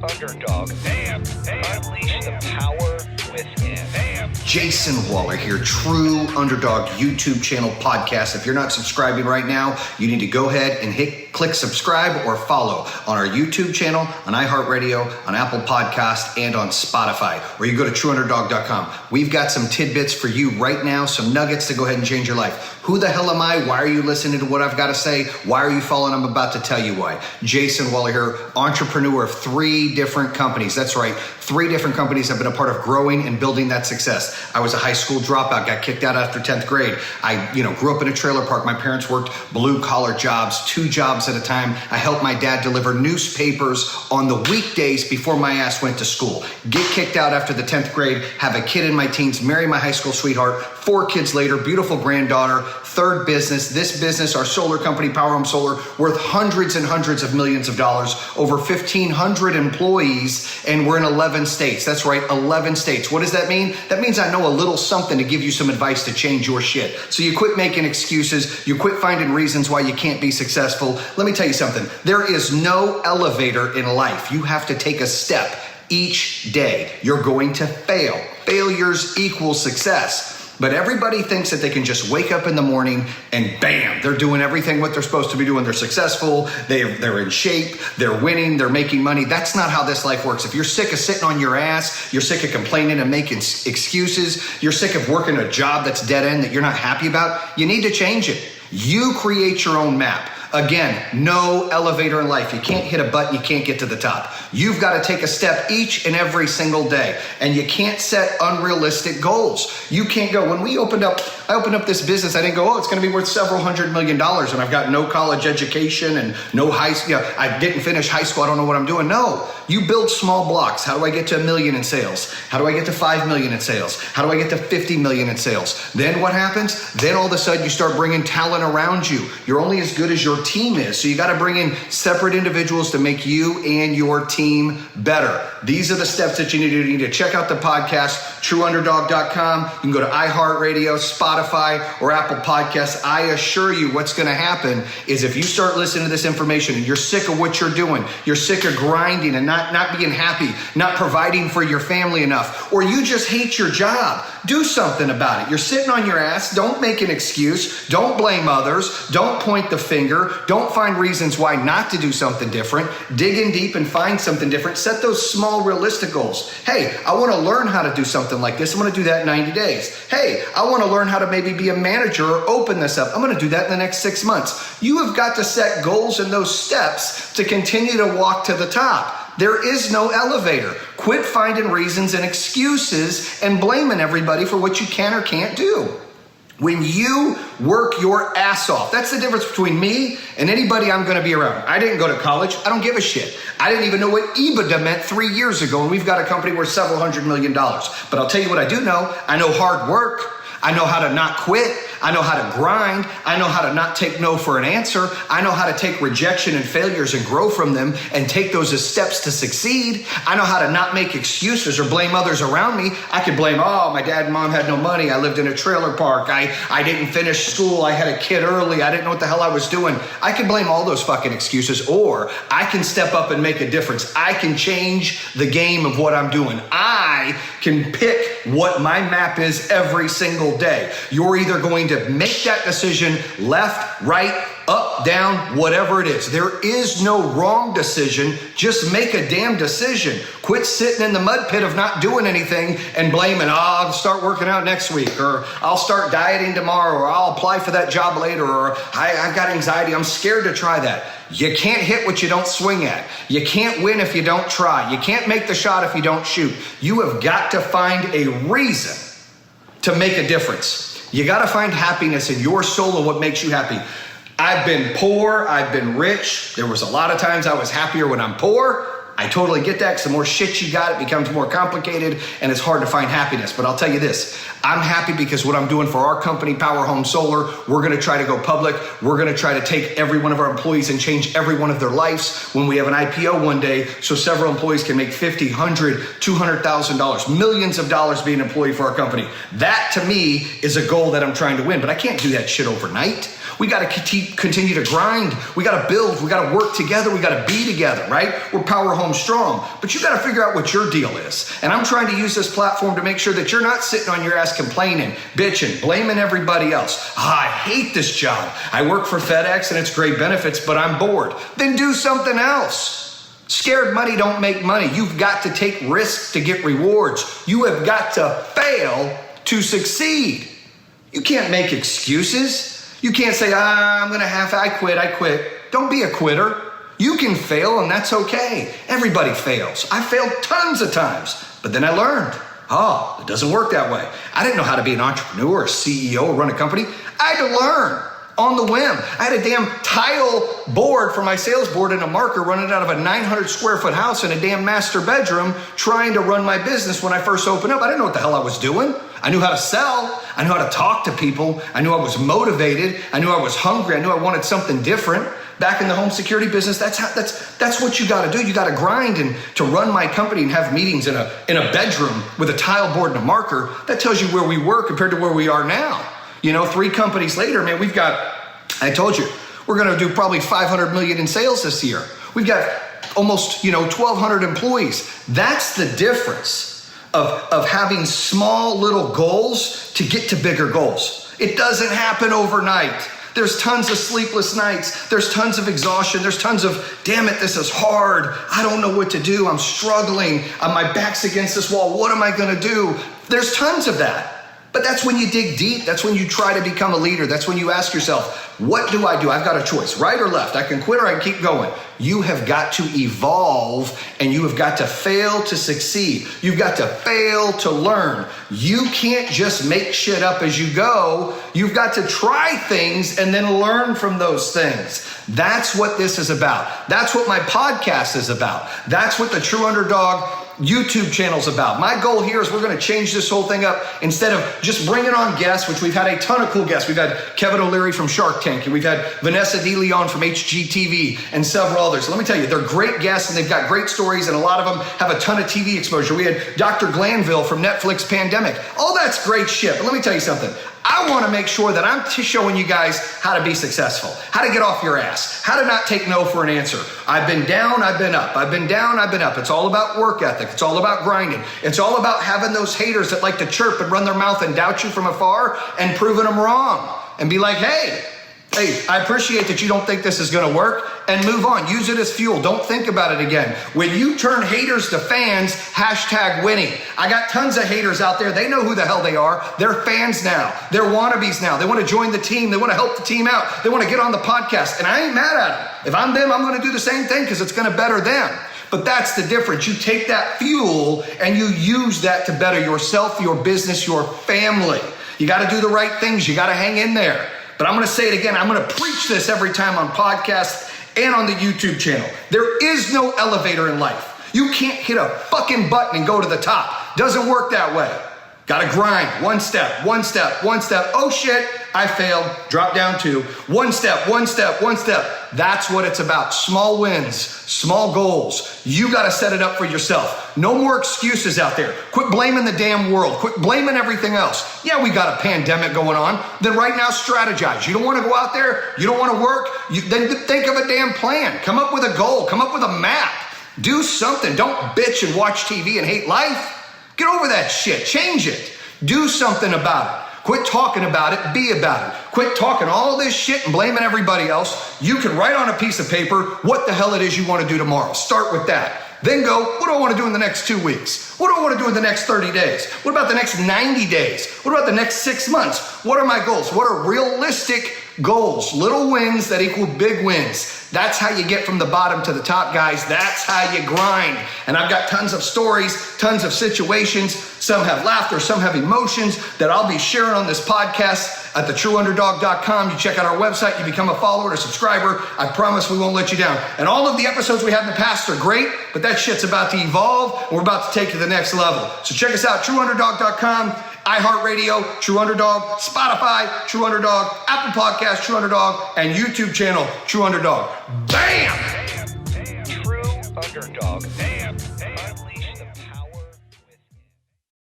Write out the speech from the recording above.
Underdog. Unleash the power within. Jayson Waller here, True Underdog YouTube channel podcast. If you're not subscribing right now, you need to go ahead and click subscribe or follow on our YouTube channel, on iHeartRadio, on Apple Podcast, and on Spotify. Or you go to trueunderdog.com. We've got some tidbits for you right now, some nuggets to go ahead and change your life. Who the hell am I? Why are you listening to what I've got to say? Why are you following? I'm about to tell you why. Jayson Waller here, entrepreneur of 3 different companies. That's right, 3 different companies I've been a part of growing and building that success. I was a high school dropout, got kicked out after 10th grade. I grew up in a trailer park. My parents worked blue collar jobs, 2 jobs at a time. I helped my dad deliver newspapers on the weekdays before my ass went to school. Get kicked out after the 10th grade, have a kid in my teens, marry my high school sweetheart, 4 kids later, beautiful granddaughter, 3rd business. This business, our solar company, Power Home Solar, worth hundreds and hundreds of millions of dollars, over 1,500 employees, and we're in 11 states. That's right, 11 states. What does that mean? That means I know a little something to give you some advice to change your shit. So you quit making excuses. You quit finding reasons why you can't be successful. Let me tell you something. There is no elevator in life. You have to take a step each day. You're going to fail. Failures equal success. But everybody thinks that they can just wake up in the morning and bam, they're doing everything what they're supposed to be doing. They're successful, they're in shape, they're winning, they're making money. That's not how this life works. If you're sick of sitting on your ass, you're sick of complaining and making excuses, you're sick of working a job that's dead end that you're not happy about, you need to change it. You create your own map. Again, no elevator in life. You can't hit a button, you can't get to the top. You've got to take a step each and every single day. And you can't set unrealistic goals. You can't go, when I opened up this business, I didn't go, it's going to be worth several $100 million and I've got no college education and no I didn't finish high school, I don't know what I'm doing. No, you build small blocks. How do I get to $1 million in sales? How do I get to $5 million in sales? How do I get to $50 million in sales? Then what happens? Then all of a sudden you start bringing talent around you. You're only as good as your team is. So you got to bring in separate individuals to make you and your team better. These are the steps that you need to do. You need to check out the podcast, trueunderdog.com. You can go to iHeartRadio, Spotify, or Apple Podcasts. I assure you what's going to happen is if you start listening to this information and you're sick of what you're doing, you're sick of grinding and not being happy, not providing for your family enough, or you just hate your job, do something about it. You're sitting on your ass. Don't make an excuse. Don't blame others. Don't point the finger. Don't find reasons why not to do something different. Dig in deep and find something different. Set those small, realistic goals. Hey, I want to learn how to do something like this. I'm going to do that in 90 days. Hey, I want to learn how to maybe be a manager or open this up. I'm going to do that in the next 6 months. You have got to set goals and those steps to continue to walk to the top. There is no elevator. Quit finding reasons and excuses and blaming everybody for what you can or can't do. When you work your ass off, that's the difference between me and anybody I'm going to be around. I didn't go to college. I don't give a shit. I didn't even know what EBITDA meant 3 years ago, and we've got a company worth several $100 million. But I'll tell you what I do know. I know hard work. I know how to not quit. I know how to grind. I know how to not take no for an answer. I know how to take rejection and failures and grow from them and take those as steps to succeed. I know how to not make excuses or blame others around me. I could blame, my dad and mom had no money. I lived in a trailer park. I didn't finish school. I had a kid early. I didn't know what the hell I was doing. I can blame all those fucking excuses, or I can step up and make a difference. I can change the game of what I'm doing. I can pick what my map is every single day. You're either going to make that decision left, right, up, down, whatever it is. There is no wrong decision. Just make a damn decision. Quit sitting in the mud pit of not doing anything and blaming, I'll start working out next week, or I'll start dieting tomorrow, or I'll apply for that job later, or I've got anxiety, I'm scared to try that. You can't hit what you don't swing at. You can't win if you don't try. You can't make the shot if you don't shoot. You have got to find a reason to make a difference. You got to find happiness in your soul and what makes you happy. I've been poor. I've been rich. There was a lot of times I was happier when I'm poor. I totally get that, because the more shit you got, it becomes more complicated and it's hard to find happiness. But I'll tell you this, I'm happy because what I'm doing for our company, Power Home Solar, we're going to try to go public. We're going to try to take every one of our employees and change every one of their lives when we have an IPO one day, so several employees can make $50,000, $100,000, $200,000, millions of dollars being an employee for our company. That to me is a goal that I'm trying to win, but I can't do that shit overnight. We got to continue to grind. We got to build. We got to work together. We got to be together, right? We're Power Home Strong. But you got to figure out what your deal is. And I'm trying to use this platform to make sure that you're not sitting on your ass complaining, bitching, blaming everybody else. I hate this job. I work for FedEx and it's great benefits, but I'm bored. Then do something else. Scared money don't make money. You've got to take risks to get rewards. You have got to fail to succeed. You can't make excuses. You can't say, I quit. Don't be a quitter. You can fail and that's okay. Everybody fails. I failed tons of times, but then I learned, it doesn't work that way. I didn't know how to be an entrepreneur, a CEO, or run a company. I had to learn. On the whim. I had a damn tile board for my sales board and a marker running out of a 900 square foot house in a damn master bedroom trying to run my business when I first opened up. I didn't know what the hell I was doing. I knew how to sell. I knew how to talk to people. I knew I was motivated. I knew I was hungry. I knew I wanted something different. Back in the home security business, that's what you got to do. You got to grind, and to run my company and have meetings in a bedroom with a tile board and a marker, that tells you where we were compared to where we are now. 3 companies later, man, I told you, we're going to do probably 500 million in sales this year. We've got almost, 1,200 employees. That's the difference of having small little goals to get to bigger goals. It doesn't happen overnight. There's tons of sleepless nights. There's tons of exhaustion. There's tons of, damn it, this is hard. I don't know what to do. I'm struggling. My back's against this wall. What am I going to do? There's tons of that. But that's when you dig deep. That's when you try to become a leader. That's when you ask yourself, what do I do? I've got a choice, right or left. I can quit or I can keep going. You have got to evolve, and you have got to fail to succeed. You've got to fail to learn. You can't just make shit up as you go. You've got to try things and then learn from those things. That's what this is about. That's what my podcast is about. That's what the True Underdog YouTube channel's about. My goal here is we're going to change this whole thing up. Instead of just bringing on guests, which we've had a ton of cool guests. We've had Kevin O'Leary from Shark Tank, and we've had Vanessa DeLeon from HGTV, and several others. So let me tell you, they're great guests, and they've got great stories, and a lot of them have a ton of TV exposure. We had Dr. Glanville from Netflix Pandemic. All that's great shit, but let me tell you something. I want to make sure that I'm showing you guys how to be successful, how to get off your ass, how to not take no for an answer. I've been down, I've been up. I've been down, I've been up. It's all about work ethic. It's all about grinding. It's all about having those haters that like to chirp and run their mouth and doubt you from afar and proving them wrong and be like, hey, I appreciate that you don't think this is going to work, and move on. Use it as fuel. Don't think about it again. When you turn haters to fans, #winning. I got tons of haters out there. They know who the hell they are. They're fans now. They're wannabes now. They want to join the team. They want to help the team out. They want to get on the podcast, and I ain't mad at them. If I'm them, I'm going to do the same thing because it's going to better them. But that's the difference. You take that fuel and you use that to better yourself, your business, your family. You got to do the right things. You got to hang in there. But I'm going to say it again. I'm going to preach this every time on podcasts and on the YouTube channel. There is no elevator in life. You can't hit a fucking button and go to the top. Doesn't work that way. Got to grind. One step. Oh shit, I failed. Drop down 2. One step. That's what it's about. Small wins, small goals. You got to set it up for yourself. No more excuses out there. Quit blaming the damn world. Quit blaming everything else. Yeah, we got a pandemic going on. Then right now, strategize. You don't want to go out there. You don't want to work. Then think of a damn plan. Come up with a goal. Come up with a map. Do something. Don't bitch and watch TV and hate life. Get over that shit. Change it. Do something about it. Quit talking about it. Be about it. Quit talking all this shit and blaming everybody else. You can write on a piece of paper what the hell it is you want to do tomorrow. Start with that. Then go, what do I want to do in the next 2 weeks? What do I want to do in the next 30 days? What about the next 90 days? What about the next 6 months? What are my goals? What are realistic goals? Little wins that equal big wins. That's how you get from the bottom to the top, guys. That's how you grind. And I've got tons of stories, tons of situations. Some have laughter, some have emotions that I'll be sharing on this podcast at thetrueunderdog.com. You check out our website, you become a follower or a subscriber. I promise we won't let you down. And all of the episodes we have in the past are great, but that shit's about to evolve and we're about to take it to the next level. So check us out, trueunderdog.com, iHeartRadio, True Underdog, Spotify, True Underdog, Apple Podcasts, True Underdog, and YouTube channel, True Underdog. Bam! True Underdog.